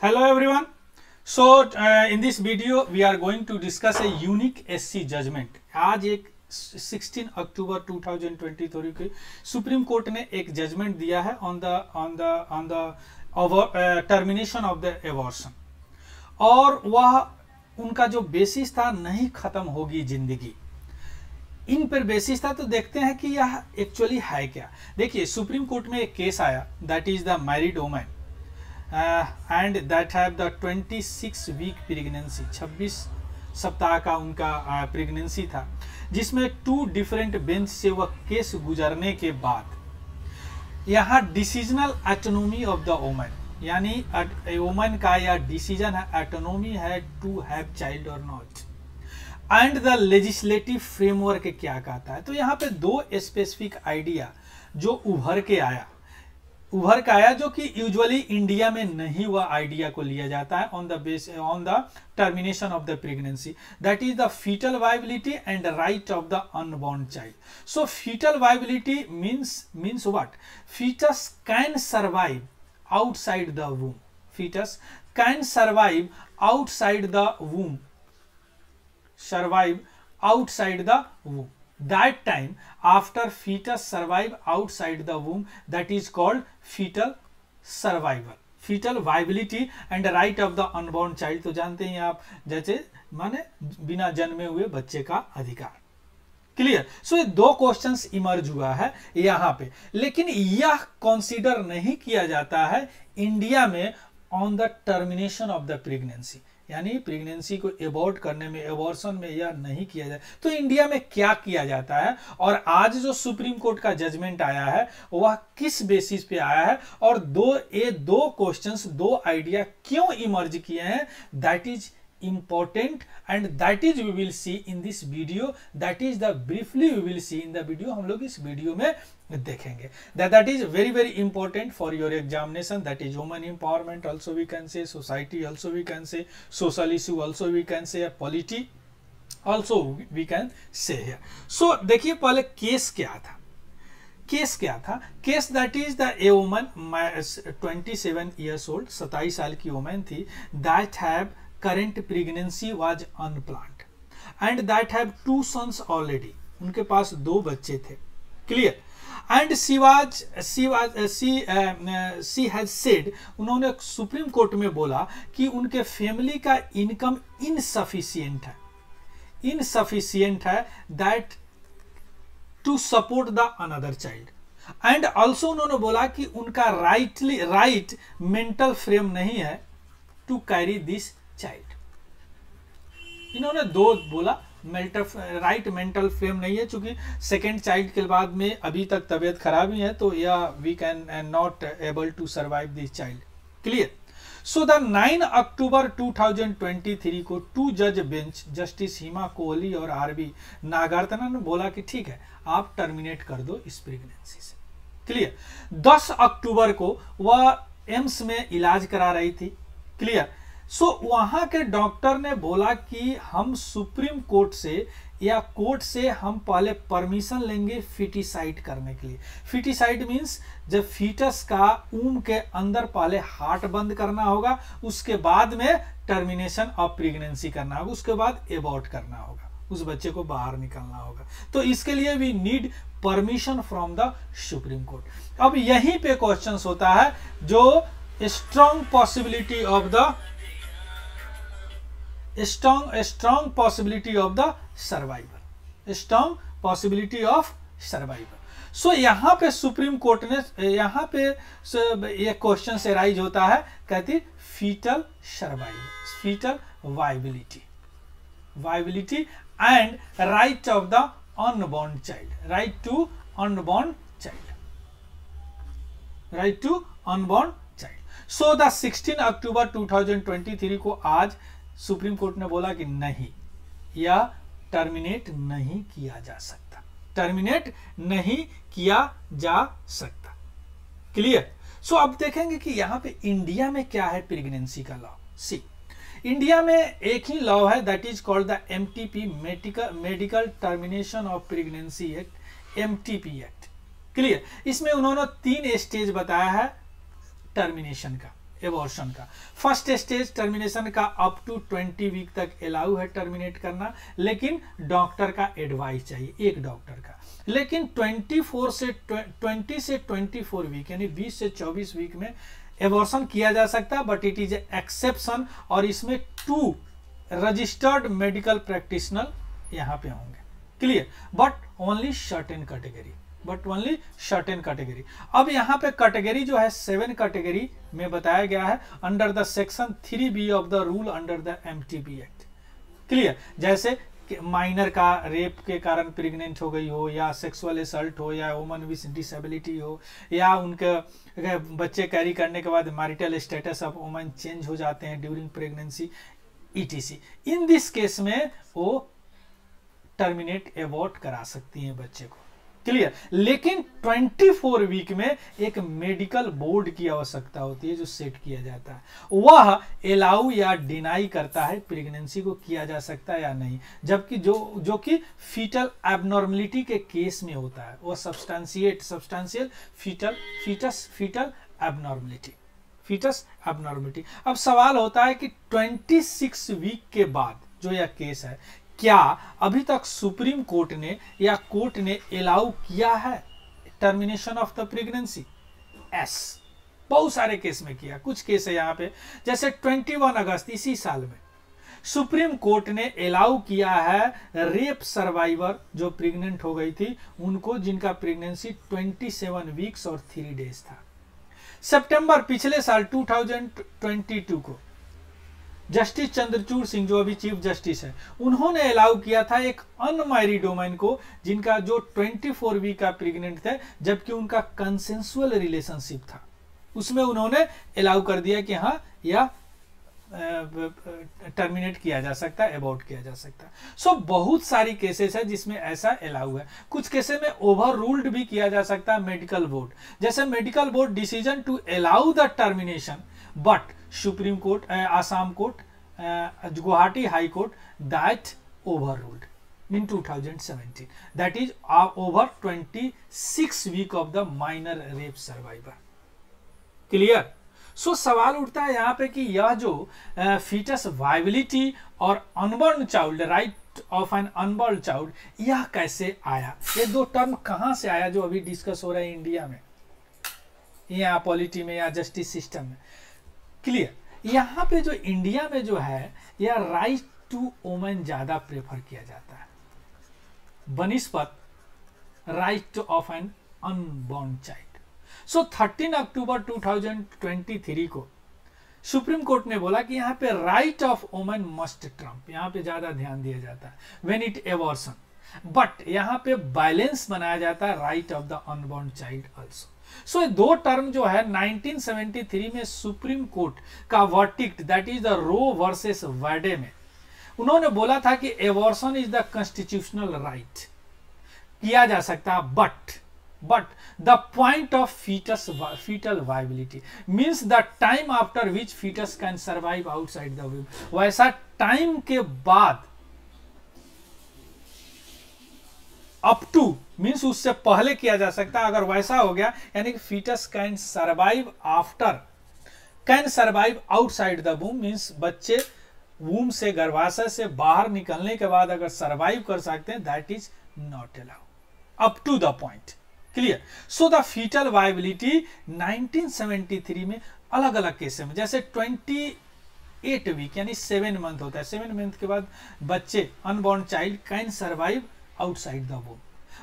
Hello everyone. So in this video we are going to discuss a unique SC judgment. आज एक 16 October 2023 के supreme Court ने एक judgement दिया है on the termination of the abortion, और वह उनका जो बेसिस था नहीं खत्म होगी जिंदगी, इन पर बेसिस था। तो देखते हैं कि यह एक्चुअली है क्या। देखिए, सुप्रीम कोर्ट में एक केस आया, that is the married woman and that have the 26 week pregnancy, 26 सप्ताह का उनका प्रेगनेंसी था, जिसमें 2 डिफरेंट बेंच से वह केस गुजरने के बाद यहाँ decisional autonomy of the woman, यानी वुमन का यह डिसीजन है, ऑटोनॉमी है टू हैव चाइल्ड और not, and the legislative framework क्या कहता है। तो यहाँ पे 2 स्पेसिफिक आइडिया जो उभर के आया, जो कि यूजुअली इंडिया में नहीं हुआ आइडिया को लिया जाता है on the termination of the pregnancy, that is the foetal viability and right of the unborn child. So foetal viability means what? Foetus can survive outside the womb. Fetus can survive outside the womb. That time after fetus survive outside the womb, that is called fetal survival, fetal viability and right of the unborn child। तो जानते हैं आप, जैसे माने बिना जन्मे हुए बच्चे का अधिकार। क्लियर? सो ये 2 क्वेश्चंस इमर्ज हुआ है यहाँ पे, लेकिन यह कंसीडर नहीं किया जाता है इंडिया में on the termination of the pregnancy, यानी प्रेगनेंसी को एबॉर्ट करने में, एबॉर्शन में यह नहीं किया जाता। तो इंडिया में क्या किया जाता है, और आज जो सुप्रीम कोर्ट का जजमेंट आया है वह किस बेसिस पे आया है, और 2 क्वेश्चंस, 2 आइडिया क्यों इमर्ज किए हैं, that is important, and that is we will see in this video, that is the briefly we will see in the video, हम लोग इस वीडियो में देखेंगे। that is very important for your examination, that is women empowerment also we can say, society also we can say, social issue also we can say, polity also we can say here। so देखिए, पहले case क्या था। Case that is the a woman 27 years old, 27 साल की woman थी, that have current pregnancy was unplanned and that have 2 sons already, उनके पास 2 बच्चे थे। Clear? and she has said, उन्होंने सुप्रीम कोर्ट में बोला कि उनके फैमिली का इनकम इनसफिशिएंट है that to support the another child, and also उन्होंने बोला कि उनका राइट मेंटल फ्रेम नहीं है टू कैरी दिस चाइल्ड। इन्होंने 2 बोला, राइट मेंटल फ्रेम नहीं है, चूंकि सेकेंड चाइल्ड के बाद में अभी तक तबीयत खराब ही है, तो या we can not able to survive this child. Clear? So the 9 October 2023 को 2 जज बेंच, जस्टिस हिमा कोहली और आरबी नागार्जुन ने बोला कि ठीक है, आप टर्मिनेट कर दो इस प्रेगनेंसी से। क्लियर? 10 अक्टूबर को वह एम्स में इलाज करा रही थी। क्लियर? सो वहां के डॉक्टर ने बोला कि हम सुप्रीम कोर्ट से या कोर्ट से हम पहले परमिशन लेंगे फिटिसाइड करने के लिए। फिटिसाइड मींस जब फीटस का ऊम के अंदर पहले हार्ट बंद करना होगा, उसके बाद में टर्मिनेशन ऑफ प्रेगनेंसी करना होगा, उसके बाद एबॉर्ट करना होगा, उस बच्चे को बाहर निकालना होगा। तो इसके लिए we need permission from the Supreme Court. अब यहीं पे क्वेश्चन होता है, जो strong possibility of the survival, so यहाँ पे सुप्रीम कोर्ट ने, यहाँ पे ये क्वेश्चन से राइज होता है, कहती foetal viability and right of the unborn child, right to unborn child. So the 16 October 2023 को आज सुप्रीम कोर्ट ने बोला कि नहीं, यह टर्मिनेट नहीं किया जा सकता। क्लियर? सो अब देखेंगे कि यहाँ पे इंडिया में क्या है प्रेगनेंसी का लॉ। सी, इंडिया में एक ही लॉ है, that is called the MTP, medical termination of pregnancy act, MTP act. Clear? इसमें उन्होंने 3 स्टेज बताया है टर्मिनेशन का। एबॉर्शन का। फर्स्ट स्टेज टर्मिनेशन का अप टू 20 वीक तक अलाउ है टर्मिनेट करना, लेकिन डॉक्टर का एडवाइस चाहिए, एक डॉक्टर का। लेकिन 20 से 24 वीक यानी 20 से 24 वीक में एबॉर्शन किया जा सकता है, बट इट इज एक्सेप्शन, और इसमें 2 रजिस्टर्ड मेडिकल प्रैक्टिशनर यहाँ पे होंगे, clear, but only certain category, अब यहाँ पे कैटेगरी जो है 7 कैटेगरी में बताया गया है under the section 3B of the rule under the MTB act, clear. जैसे माइनर का रेप के कारण प्रेग्नेंट हो गई हो, या सेक्सुअल असल्ट हो, या वुमन विथ डिसेबिलिटी हो, या उनके बच्चे कैरी करने के बाद marital status of woman change हो जाते हैं during pregnancy, ETC। In this case में वो टर्मिनेट एबॉर्ट करा सकती हैं बच्चे को, क्लियर। लेकिन 24 वीक में एक मेडिकल बोर्ड की आवश्यकता होती है जो सेट किया जाता है, वह अलाउ या डिनाई करता है प्रेगनेंसी को किया जा सकता है या नहीं, जबकि जो कि फीटल एबनॉर्मलिटी के केस में होता है, वह सब्सटेंशियल फीटल एबनॉर्मलिटी। अब सवाल होता है कि 26 वीक के बाद जो यह केस है, क्या अभी तक सुप्रीम कोर्ट ने या कोर्ट ने अलाउ किया है टर्मिनेशन ऑफ द प्रेगनेंसी? बहुत सारे केस में किया, कुछ केस है यहाँ पे, जैसे 21 अगस्त इसी साल में सुप्रीम कोर्ट ने अलाउ किया है रेप सर्वाइवर जो प्रेग्नेंट हो गई थी उनको, जिनका प्रेगनेंसी 27 वीक्स और 3 डेज था। सितंबर पिछले साल 2022 को जस्टिस चंद्रचूड़ सिंह जो अभी चीफ जस्टिस है, उन्होंने अलाउ किया था एक अनमैरिड वुमन को जिनका जो 24 वीक का प्रेग्नेंट थे, जबकि उनका कंसेंसुअल रिलेशनशिप था, उसमें उन्होंने अलाउ कर दिया कि हाँ या टर्मिनेट किया जा सकता है, अबॉर्ट किया जा सकता है। सो बहुत सारी केसेस है जिसमें ऐसा अलाउ है। कुछ केसेस में ओवर रूल्ड भी किया जा सकता है मेडिकल बोर्ड, जैसे medical board decision to allow the termination, but Supreme Court, Assam court, Guwahati High Court that overruled in 2017, that is over 26 week of the minor rape survivor, clear. So सवाल उठता है यहाँ पे कि यह जो फीटस वायबिलिटी और unborn child, right of an unborn child, यह कैसे आया? ये दो टर्म कहाँ से आया जो अभी डिस्कस हो रहा है इंडिया में, या पॉलिटी में या जस्टिस सिस्टम में, क्लियर। यहाँ पे जो इंडिया में जो है यह राइट टू वुमन ज्यादा प्रेफर किया जाता है बनिस्पत right of an unborn child. So 13 अक्टूबर 2023 को सुप्रीम कोर्ट ने बोला कि यहाँ पे right of woman must trump, यहाँ पे ज्यादा ध्यान दिया जाता है व्हेन इट एबॉर्शन, बट यहाँ पे बैलेंस बनाया जाता है right of the unborn child also. So ये दो टर्म जो है 1973 में सुप्रीम कोर्ट का verdict, that is the Roe versus Wade में उन्होंने बोला था कि abortion is the constitutional right, किया जा सकता है, but the point of fetal viability means the time after which fetus can survive outside the womb, वैसा टाइम के बाद अप टू मीन्स उससे पहले किया जा सकता है। अगर वैसा हो गया यानी कि foetus can survive outside the womb, means बच्चे वूम से, गर्भाशय से बाहर निकलने के बाद अगर सर्वाइव कर सकते हैं, that is not allow up to the point, clear. So the foetal viability 1973 में अलग अलग केस में, जैसे 28 वीक यानी 7 मंथ होता है, 7 मंथ के बाद बच्चे unborn child can survive outside the वूम,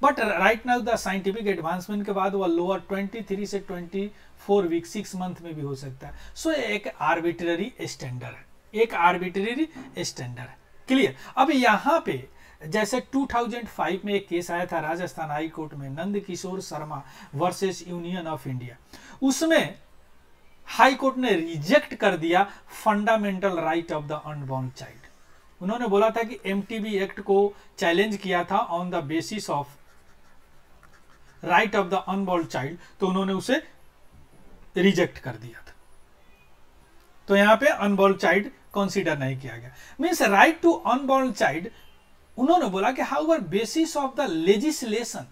but right now the scientific advancement के बाद वह लोअर 23 से 24 वीक 6 मंथ में भी हो सकता है। सो एक आर्बिट्ररी स्टैंडर्ड है, एक आर्बिट्ररी स्टैंडर्ड है, क्लियर। अब यहाँ पे जैसे 2005 में एक केस आया था राजस्थान हाई कोर्ट में, Nand Kishore Sharma versus union of India, उसमें हाई कोर्ट ने रिजेक्ट कर दिया fundamental right of the unborn child. उन्होंने बोला था कि एमटीबी एक्ट को चैलेंज किया था on the basis of right of the unborn child, तो उन्होंने उसे रिजेक्ट कर दिया था, तो यहां पे अनबॉर्न चाइल्ड कंसीडर नहीं किया गया। Means right to unborn child उन्होंने बोला कि however basis of the legislation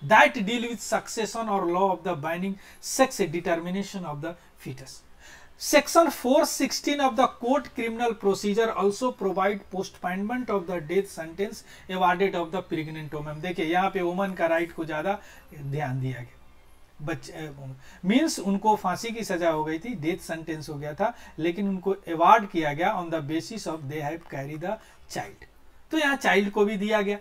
that deal with succession और law of the binding sex determination of the fetus. Section 416 of the Court Criminal Procedure also provide postponement of the death sentence awarded of the pregnant woman. देखिए यहाँ पे woman का right को ज़्यादा ध्यान दिया गया। बच्चे मीन्स उनको फांसी की सजा हो गई थी, डेथ सेंटेंस हो गया था, लेकिन उनको अवार्ड किया गया on the basis of they have carry the child. तो यहाँ चाइल्ड को भी दिया गया।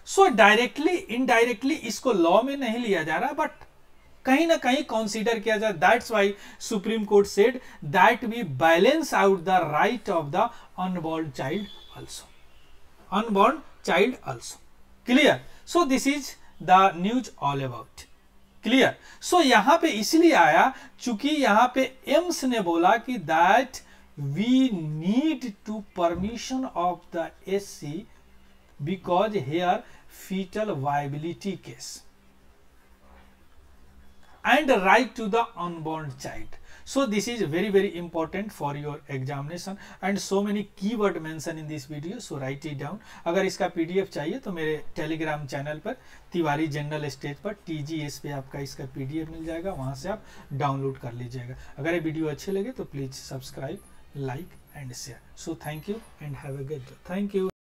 सो डायरेक्टली इनडायरेक्टली इसको लॉ में नहीं लिया जा रहा, बट कहीं ना कहीं कंसीडर किया जाए। That's why supreme court said that we balance out the right of the unborn child also, unborn child also. Clear? So this is the news all about. Clear? So यहां पे इसलिए आया चूंकि यहां पे एम्स ने बोला कि that we need to permission of the SC because here foetal viability case and right to the unborn child. So this is very very important for your examination and so many keyword mention in this video, so write it down. अगर इसका PDF चाहिए तो मेरे Telegram channel पर Tiwari general stage पर TGS पे आपका इसका PDF मिल जाएगा, वहां से आप डाउनलोड कर लीजिएगा। अगर ये वीडियो अच्छे लगे तो please subscribe, like and share. So thank you and have a good day. Thank you.